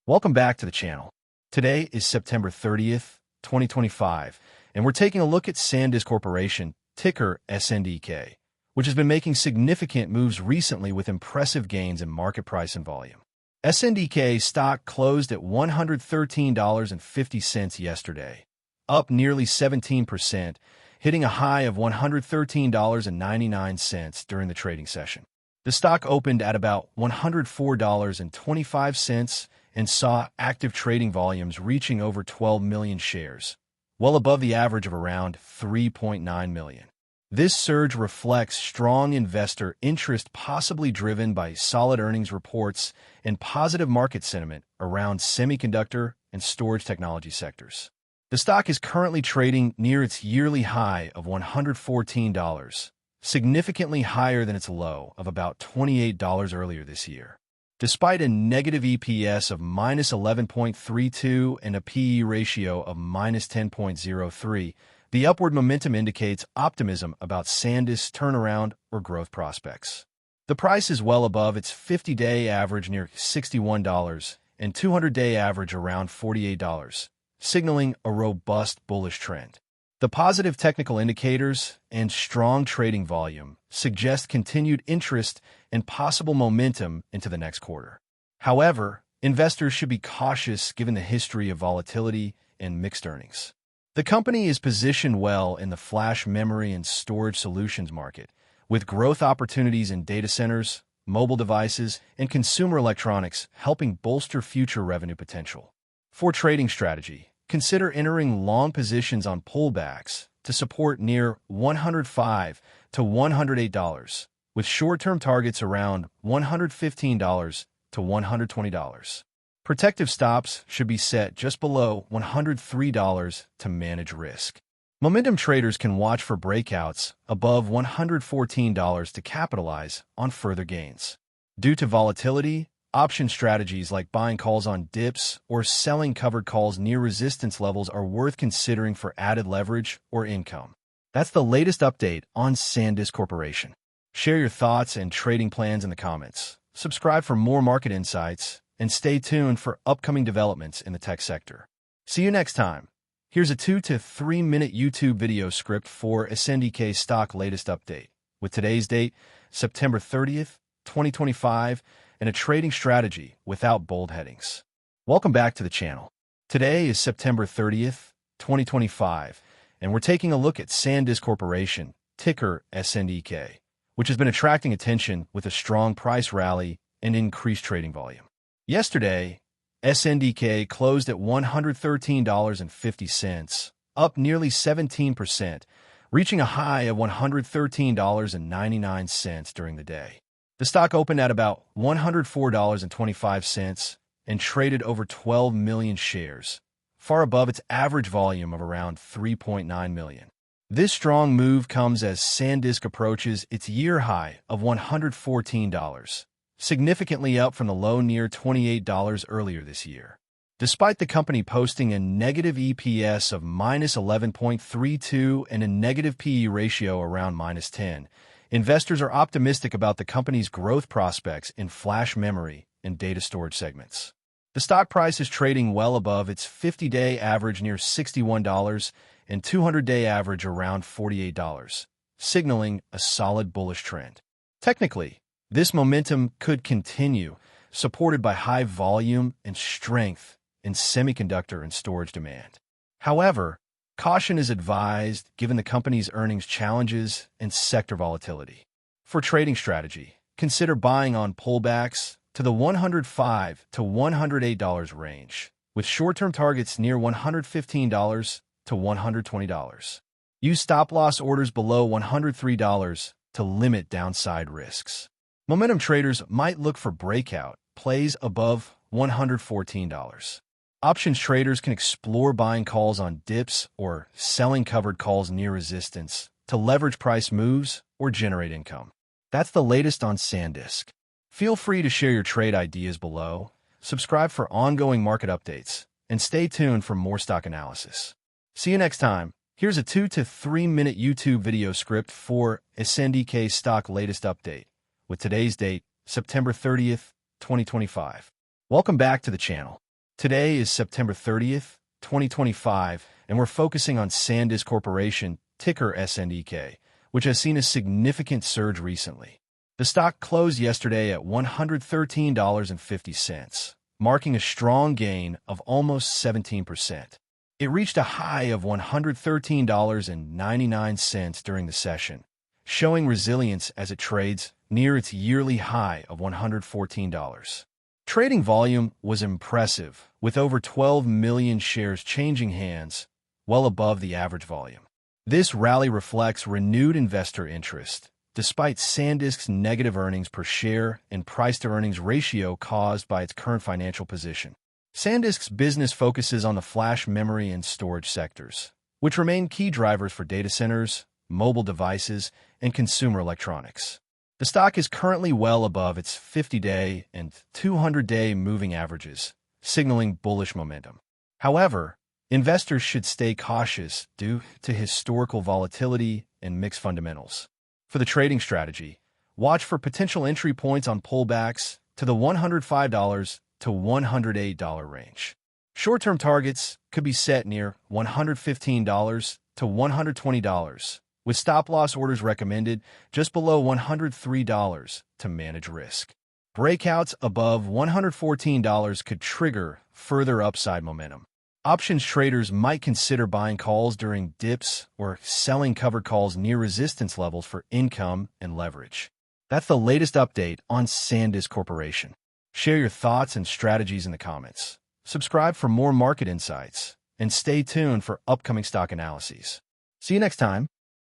Welcome back to the channel. Today is September 30th, 2025, and we're taking a look at SanDisk Corporation, ticker SNDK, which has been making significant moves recently with impressive gains in market price and volume. SNDK stock closed at $113.50 yesterday, up nearly 17%, hitting a high of $113.99 during the trading session. The stock opened at about $104.25 and saw active trading volumes reaching over 12 million shares, well above the average of around 3.9 million. This surge reflects strong investor interest, possibly driven by solid earnings reports and positive market sentiment around semiconductor and storage technology sectors. The stock is currently trading near its yearly high of $114, significantly higher than its low of about $28 earlier this year. Despite a negative EPS of minus 11.32 and a PE ratio of minus 10.03, the upward momentum indicates optimism about SanDisk's turnaround or growth prospects. The price is well above its 50-day average near $61 and 200-day average around $48, signaling a robust bullish trend. The positive technical indicators and strong trading volume suggest continued interest and possible momentum into the next quarter. However, investors should be cautious given the history of volatility and mixed earnings. The company is positioned well in the flash memory and storage solutions market, with growth opportunities in data centers, mobile devices, and consumer electronics helping bolster future revenue potential. For trading strategy, consider entering long positions on pullbacks to support near $105 to $108, with short-term targets around $115 to $120. Protective stops should be set just below $103 to manage risk. Momentum traders can watch for breakouts above $114 to capitalize on further gains. Due to volatility, option strategies like buying calls on dips or selling covered calls near resistance levels are worth considering for added leverage or income. That's the latest update on SanDisk Corporation. Share your thoughts and trading plans in the comments. Subscribe for more market insights, and stay tuned for upcoming developments in the tech sector. See you next time. Here's a 2 to 3 minute YouTube video script for SNDK stock latest update, with today's date, September 30th, 2025, and a trading strategy without bold headings. Welcome back to the channel. Today is September 30th, 2025, and we're taking a look at SanDisk Corporation, ticker SNDK, which has been attracting attention with a strong price rally and increased trading volume. Yesterday, SNDK closed at $113.50, up nearly 17%, reaching a high of $113.99 during the day. The stock opened at about $104.25 and traded over 12 million shares, far above its average volume of around 3.9 million. This strong move comes as SanDisk approaches its year high of $114, significantly up from the low near $28 earlier this year. Despite the company posting a negative EPS of minus 11.32 and a negative PE ratio around minus 10, investors are optimistic about the company's growth prospects in flash memory and data storage segments. The stock price is trading well above its 50-day average near $61 and 200-day average around $48, signaling a solid bullish trend. Technically, this momentum could continue, supported by high volume and strength in semiconductor and storage demand. However, caution is advised given the company's earnings challenges and sector volatility. For trading strategy, consider buying on pullbacks to the $105 to $108 range, with short-term targets near $115 to $120. Use stop-loss orders below $103 to limit downside risks. Momentum traders might look for breakout plays above $114. Options traders can explore buying calls on dips or selling covered calls near resistance to leverage price moves or generate income. That's the latest on SanDisk. Feel free to share your trade ideas below, subscribe for ongoing market updates, and stay tuned for more stock analysis. See you next time. Here's a 2 to 3 minute YouTube video script for SNDK stock latest update, with today's date, September 30th, 2025. Welcome back to the channel. Today is September 30th, 2025, and we're focusing on SanDisk Corporation, ticker SNDK, which has seen a significant surge recently. The stock closed yesterday at $113.50, marking a strong gain of almost 17%. It reached a high of $113.99 during the session, showing resilience as it trades near its yearly high of $114. Trading volume was impressive, with over 12 million shares changing hands, well above the average volume. This rally reflects renewed investor interest, despite SanDisk's negative earnings per share and price-to-earnings ratio caused by its current financial position. SanDisk's business focuses on the flash memory and storage sectors, which remain key drivers for data centers, mobile devices, and consumer electronics. The stock is currently well above its 50-day and 200-day moving averages, signaling bullish momentum. However, investors should stay cautious due to historical volatility and mixed fundamentals. For the trading strategy, watch for potential entry points on pullbacks to the $105 to $108 range. Short-term targets could be set near $115 to $120, with stop-loss orders recommended just below $103 to manage risk. Breakouts above $114 could trigger further upside momentum. Options traders might consider buying calls during dips or selling covered calls near resistance levels for income and leverage. That's the latest update on SanDisk Corporation. Share your thoughts and strategies in the comments. Subscribe for more market insights, and stay tuned for upcoming stock analyses. See you next time.